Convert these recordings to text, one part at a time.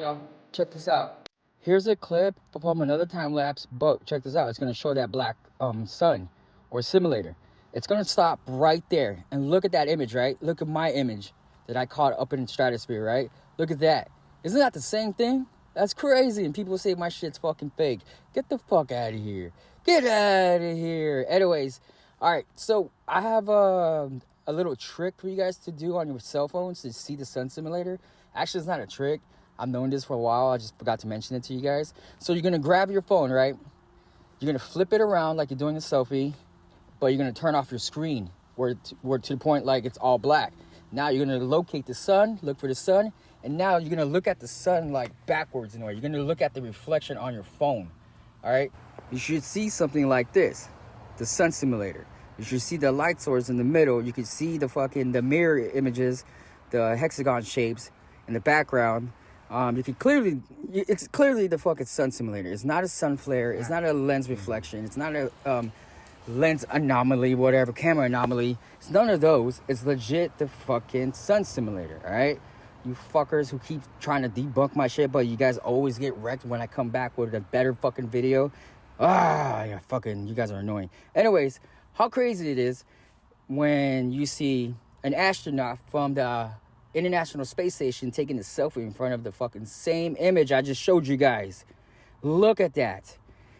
y'all. Check this out. Here's a clip from another time lapse, but check this out. It's gonna show that black sun or simulator. It's gonna stop right there and look at that image, right? Look at my image that I caught up in the stratosphere, right? Look at that. Isn't that the same thing? That's crazy. And people say my shit's fucking fake. Get the fuck out of here. Get out of here. Anyways, all right. So I have a little trick for you guys to do on your cell phones to see the sun simulator. Actually, it's not a trick. I've known this for a while. I just forgot to mention it to you guys. So you're gonna grab your phone, right? You're gonna flip it around like you're doing a selfie, but you're gonna turn off your screen where to the point like it's all black. Now you're gonna locate the sun, look for the sun, and now you're gonna look at the sun like backwards in a way. You're gonna look at the reflection on your phone. All right? You should see something like this, the sun simulator. You should see the light source in the middle. You can see the mirror images, the hexagon shapes in the background. You can clearly, it's clearly the fucking sun simulator. It's not a sun flare. It's not a lens reflection. It's not a lens anomaly, whatever, camera anomaly. It's none of those. It's legit the fucking sun simulator, all right? You fuckers who keep trying to debunk my shit, but you guys always get wrecked when I come back with a better fucking video. Yeah, you guys are annoying. Anyways, how crazy it is when you see an astronaut from the International Space Station taking a selfie in front of the fucking same image I just showed you guys. Look at that.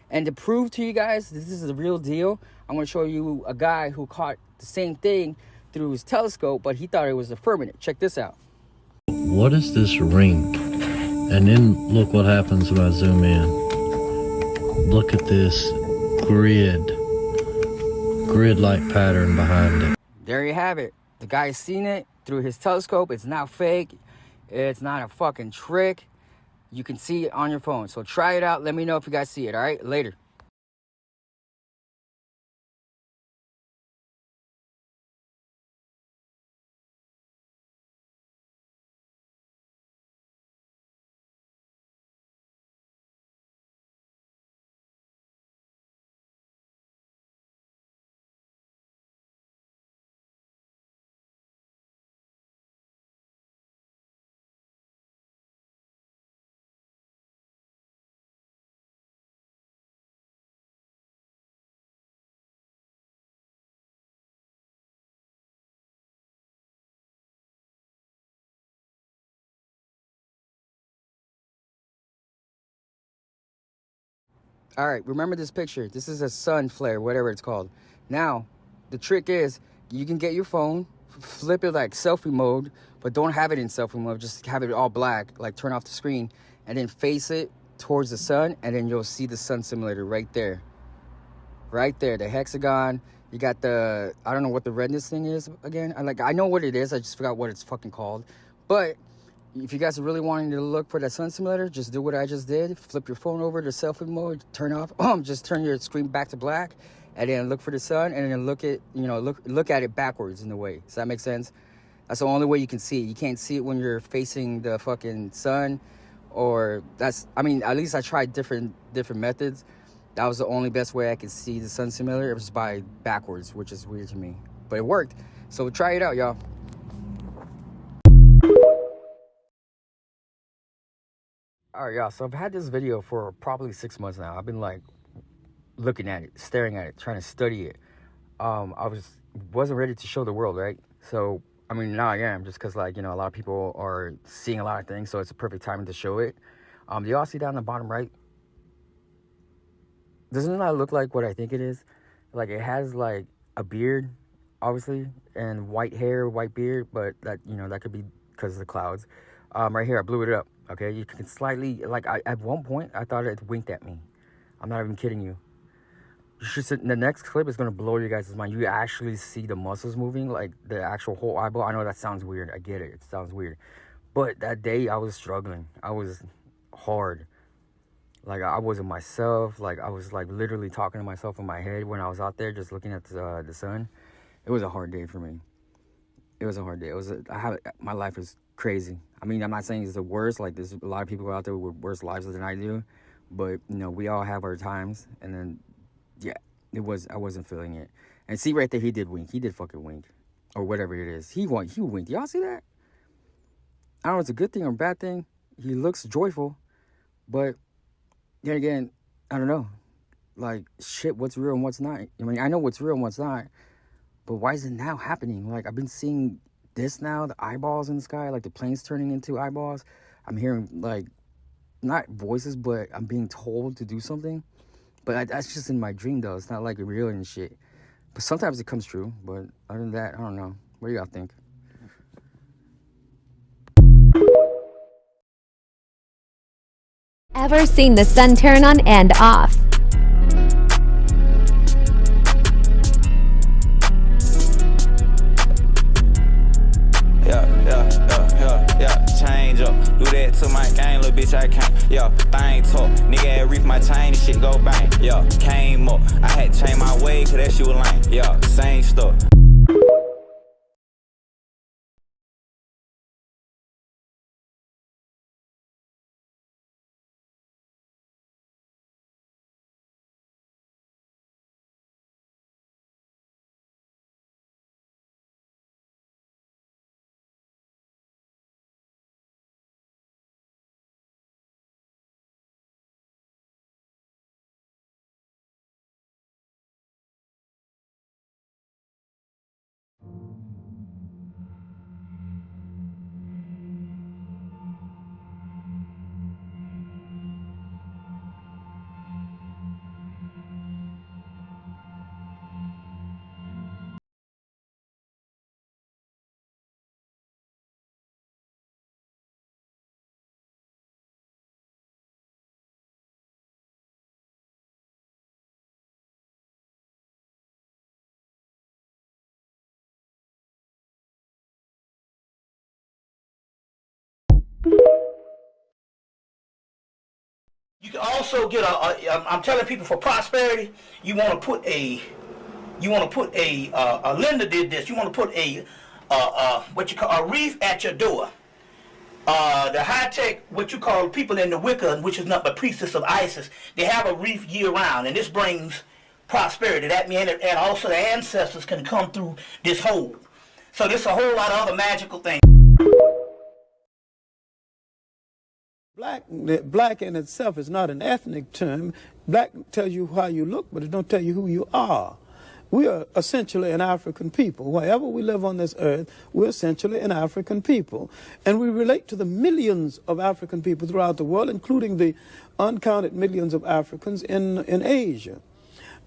And to prove to you guys this is the real deal, I'm going to show you a guy who caught the same thing through his telescope, but he thought it was a firmament. Check this out. What is this ring? And then look what happens when I zoom in. Look at this grid-like pattern behind it. There you have it. The guy's seen it through his telescope. It's not fake. It's not a fucking trick. You can see it on your phone. So try it out. Let me know if you guys see it. All right? Later. All right, remember this picture. This is a sun flare, whatever it's called. Now, the trick is you can get your phone, flip it like selfie mode, but don't have it in selfie mode. Just have it all black, like turn off the screen, and then face it towards the sun, and then you'll see the sun simulator right there. Right there, the hexagon. You got the, I don't know what the redness thing is again. I know what it is. I just forgot what it's fucking called. But if you guys are really wanting to look for that sun simulator, just do what I just did. Flip your phone over to selfie mode, turn off, just turn your screen back to black, and then look for the sun, and then look at it backwards in a way. Does that make sense? That's the only way you can see it. You can't see it when you're facing the fucking sun, or at least I tried different methods. That was the only best way I could see the sun simulator. It was by backwards, which is weird to me, but it worked. So try it out, y'all. All right, y'all, so I've had this video for probably 6 months now. I've been like looking at it, staring at it, trying to study it. I wasn't ready to show the world, right? So now I am, just because a lot of people are seeing a lot of things, so it's a perfect timing to show it. Do y'all see down the bottom right? Doesn't that look like what I think it is? Like it has like a beard, obviously, and white hair, white beard, but that that could be because of the clouds. Right here, I blew it up. Okay, you can slightly, at one point, I thought it winked at me. I'm not even kidding you. The next clip is going to blow you guys' mind. You actually see the muscles moving, like the actual whole eyeball. I know that sounds weird. I get it. It sounds weird. But that day, I was struggling. I was hard. Like, I wasn't myself. Like, I was, literally talking to myself in my head when I was out there just looking at the sun. It was a hard day for me. It was a hard day. My life is crazy. I'm not saying it's the worst. Like, there's a lot of people out there with worse lives than I do. But, we all have our times. And then, yeah, I wasn't feeling it. And see right there, he did wink. He did fucking wink. Or whatever it is. He winked. Y'all see that? I don't know if it's a good thing or a bad thing. He looks joyful, but then again, I don't know. Like, shit, what's real and what's not? I mean, I know what's real and what's not, but why is it now happening? Like, I've been seeing this now, the eyeballs in the sky, like the planes turning into eyeballs. I'm hearing, like, not voices, but I'm being told to do something. But that's just in my dream, though. It's not like real and shit. But sometimes it comes true. But other than that, I don't know. What do y'all think? Ever seen the sun turn on and off? Yeah, change up. Do that to my game, little bitch, I can't. Yeah, thing talk. Nigga, reef my chain and shit go bang. Yeah, came up. I had to change my way, cause that shit was lame. Yeah, same stuff. You can also get I'm telling people, for prosperity, you want to put a Linda did this. You want to put what you call a reef at your door. The high tech, what you call people in the Wicca, which is not but priestess of Isis, they have a reef year round, and this brings prosperity. That means, and also the ancestors can come through this hole. So there's a whole lot of other magical things. Black in itself is not an ethnic term. Black tells you how you look, but it don't tell you who you are. We are essentially an African people. Wherever we live on this earth, we're essentially an African people. And we relate to the millions of African people throughout the world, including the uncounted millions of Africans in Asia.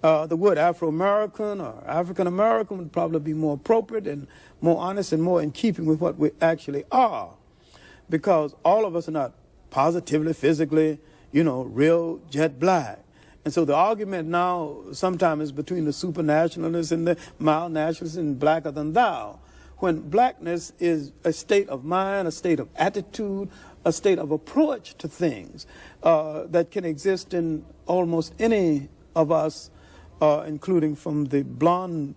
The word Afro-American or African-American would probably be more appropriate and more honest and more in keeping with what we actually are. Because all of us are not positively, physically, real jet black. And so the argument now sometimes is between the supernationalists and the mild nationalists and blacker than thou, when blackness is a state of mind, a state of attitude, a state of approach to things that can exist in almost any of us, including from the blonde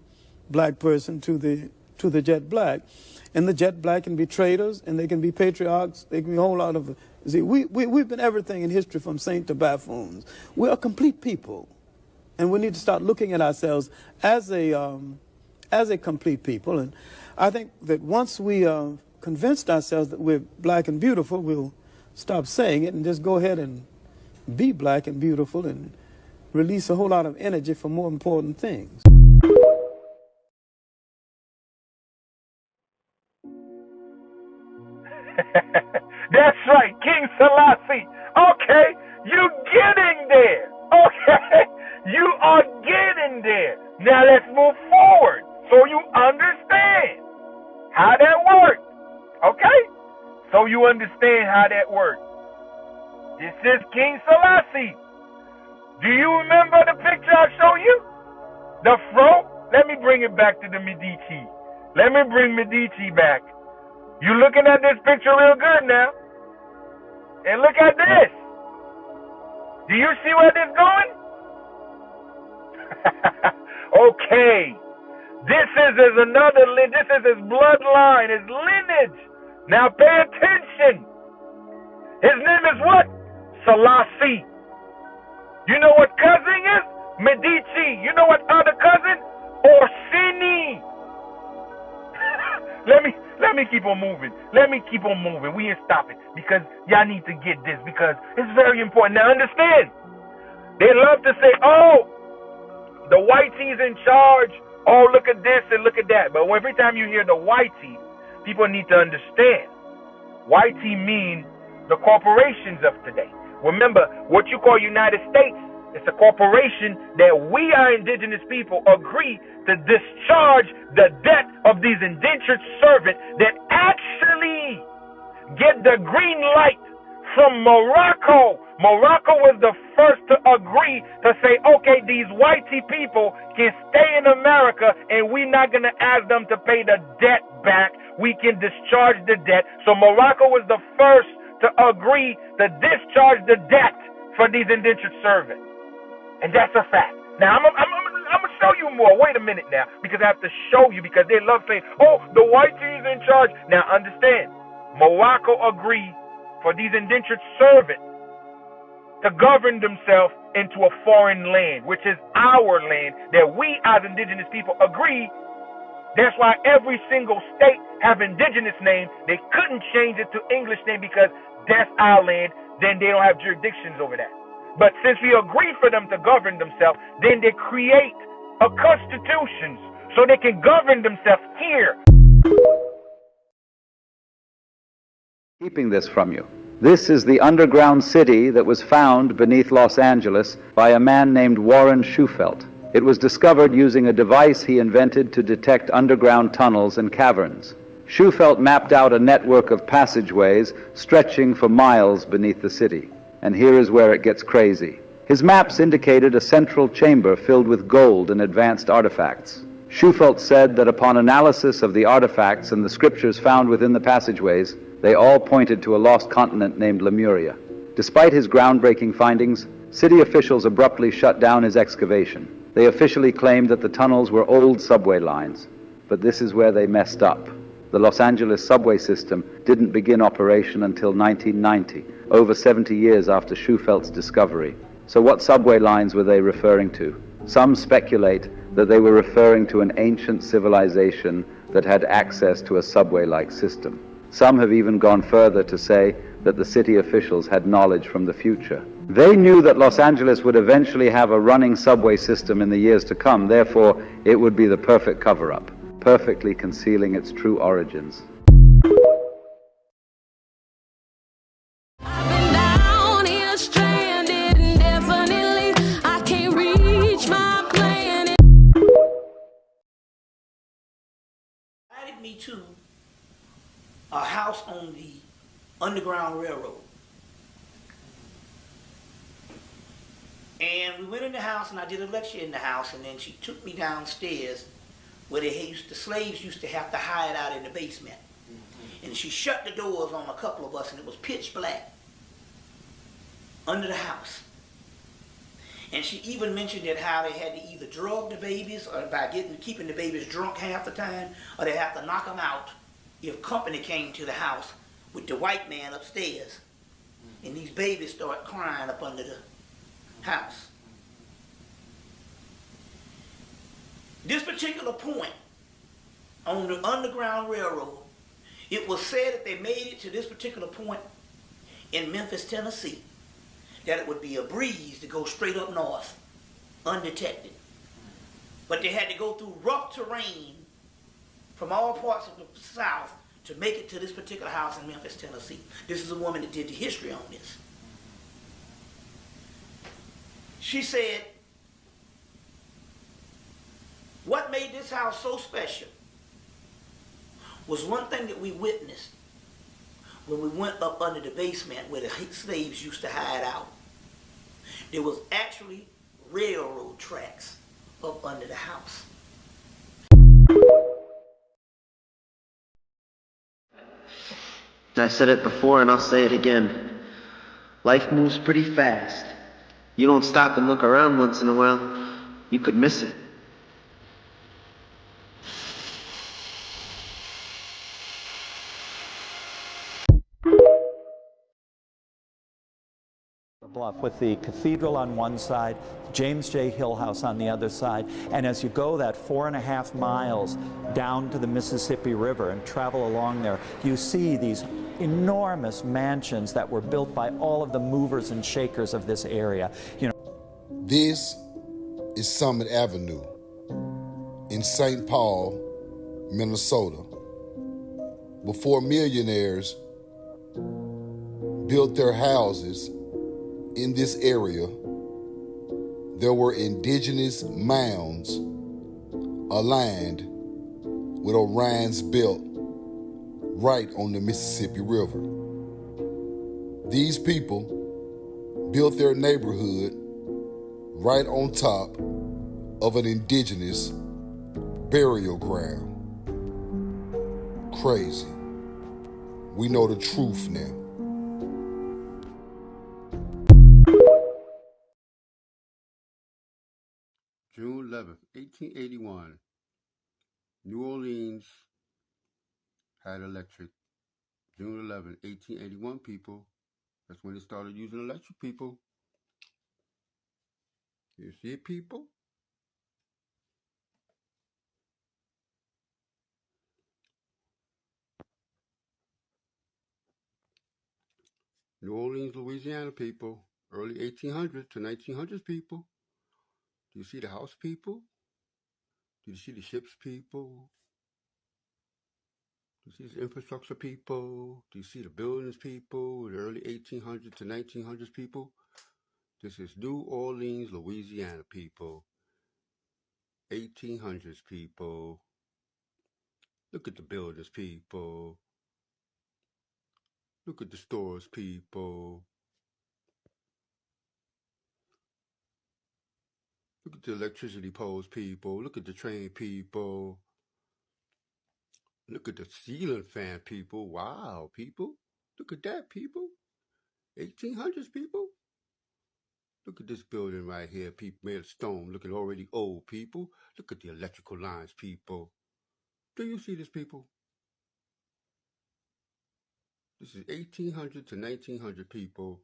black person to the jet black. And the jet black can be traitors, and they can be patriarchs, they can be a whole lot of... See, we've been everything in history from saint to buffoons. We're a complete people, and we need to start looking at ourselves as a complete people. And I think that once we convinced ourselves that we're black and beautiful, we'll stop saying it and just go ahead and be black and beautiful and release a whole lot of energy for more important things. That's right, King Selassie. Okay, you're getting there. Okay, you are getting there. Now let's move forward so you understand how that works. Okay, so you understand how that works. This is King Selassie. Do you remember the picture I showed you? The fro? Let me bring it back to the Medici. Let me bring Medici back. You looking at this picture real good now? And look at this. Do you see where this is going? Okay. This is his bloodline, his lineage. Now pay attention. His name is what? Selassie. You know what cousin is? Medici. You know what other cousin? Orsini. Let me keep on moving. Let me keep on moving. We ain't stopping because y'all need to get this because it's very important. Now understand, they love to say, oh, the white tee's in charge. Oh, look at this and look at that. But every time you hear the white tee, people need to understand. White tee mean the corporations of today. Remember, what you call United States, it's a corporation that we, our indigenous people, agree to discharge the debt of these indentured servants that actually get the green light from Morocco. Morocco was the first to agree to say, okay, these whitey people can stay in America and we're not going to ask them to pay the debt back. We can discharge the debt. So Morocco was the first to agree to discharge the debt for these indentured servants. And that's a fact. Now, I'm going to show you more. Wait a minute now, because I have to show you, because they love saying, oh, the white team's in charge. Now, understand, Morocco agreed for these indentured servants to govern themselves into a foreign land, which is our land, that we as indigenous people agree. That's why every single state have indigenous name. They couldn't change it to English name because that's our land. Then they don't have jurisdictions over that. But since we agree for them to govern themselves, then they create a constitution so they can govern themselves here. Keeping this from you. This is the underground city that was found beneath Los Angeles by a man named Warren Shufelt. It was discovered using a device he invented to detect underground tunnels and caverns. Shufelt mapped out a network of passageways stretching for miles beneath the city. And here is where it gets crazy. His maps indicated a central chamber filled with gold and advanced artifacts. Shufelt said that upon analysis of the artifacts and the scriptures found within the passageways, they all pointed to a lost continent named Lemuria. Despite his groundbreaking findings, city officials abruptly shut down his excavation. They officially claimed that the tunnels were old subway lines. But this is where they messed up. The Los Angeles subway system didn't begin operation until 1990, over 70 years after Schufelt's discovery. So what subway lines were they referring to? Some speculate that they were referring to an ancient civilization that had access to a subway-like system. Some have even gone further to say that the city officials had knowledge from the future. They knew that Los Angeles would eventually have a running subway system in the years to come, therefore it would be the perfect cover-up, perfectly concealing its true origins. Me to a house on the Underground Railroad. And we went in the house and I did a lecture in the house, and then she took me downstairs where the slaves used to have to hide out in the basement. And she shut the doors on a couple of us and it was pitch black under the house. And she even mentioned that how they had to either drug the babies or by keeping the babies drunk half the time, or they have to knock them out if company came to the house with the white man upstairs. And these babies start crying up under the house. This particular point on the Underground Railroad, it was said that they made it to this particular point in Memphis, Tennessee, that it would be a breeze to go straight up north, undetected. But they had to go through rough terrain from all parts of the South to make it to this particular house in Memphis, Tennessee. This is a woman that did the history on this. She said, what made this house so special was one thing that we witnessed when we went up under the basement where the slaves used to hide out. There was actually railroad tracks up under the house. I said it before and I'll say it again. Life moves pretty fast. You don't stop and look around once in a while, you could miss it. bluff with the cathedral on one side, James J. Hill House on the other side, and as you go that 4.5 miles down to the Mississippi River and travel along there, you see these enormous mansions that were built by all of the movers and shakers of this area. You know, this is Summit Avenue in St. Paul, Minnesota. Before millionaires built their houses in this area, there were indigenous mounds aligned with Orion's belt right on the Mississippi River. These people built their neighborhood right on top of an indigenous burial ground. Crazy. We know the truth now. June 11th, 1881. New Orleans had electric. June 11th, 1881, people. That's when they started using electric, people. You see it, people? New Orleans, Louisiana, people. Early 1800s to 1900s, people. Do you see the house, people? Do you see the ships, people? Do you see the infrastructure, people? Do you see the buildings, people? The early 1800s to 1900s, people. This is New Orleans, Louisiana, people. 1800s, people. Look at the buildings, people. Look at the stores, people. Look at the electricity poles, people. Look at the train, people. Look at the ceiling fan, people. Wow, people. Look at that, people. 1800s, people. Look at this building right here, people, made of stone, looking already old, people. Look at the electrical lines, people. Do you see this, people? This is 1800 to 1900, people.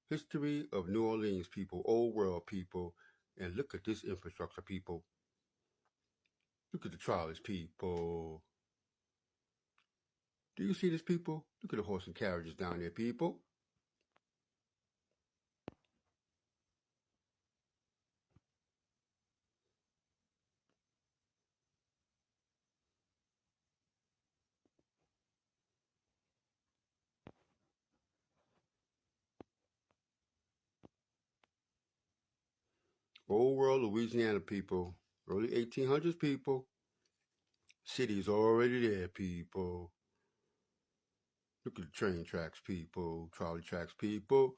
History of New Orleans, people. Old world, people. And look at this infrastructure, people. Look at the trolleys, people. Do you see this, people? Look at the horse and carriages down there, people. Old world Louisiana, people. Early 1800s, people. City's already there, people. Look at the train tracks, people. Trolley tracks, people.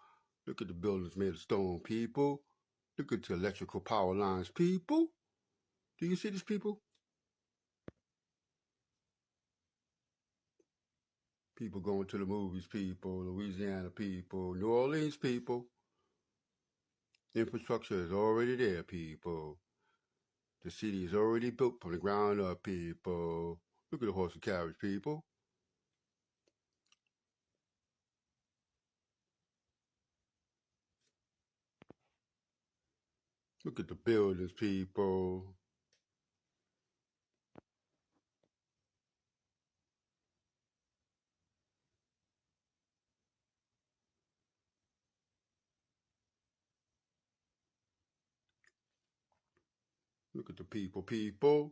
Look at the buildings made of stone, people. Look at the electrical power lines, people. Do you see this, people? People going to the movies, people. Louisiana, people. New Orleans, people. Infrastructure is already there, people. The city is already built from the ground up, people. Look at the horse and carriage, people. Look at the buildings, people. Look at the people, people.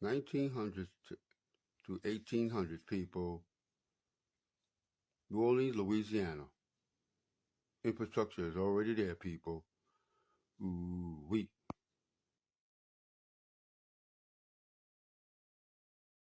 (1900s to 1800s, people. New Orleans, Louisiana. Infrastructure is already there, people. Ooh, wee.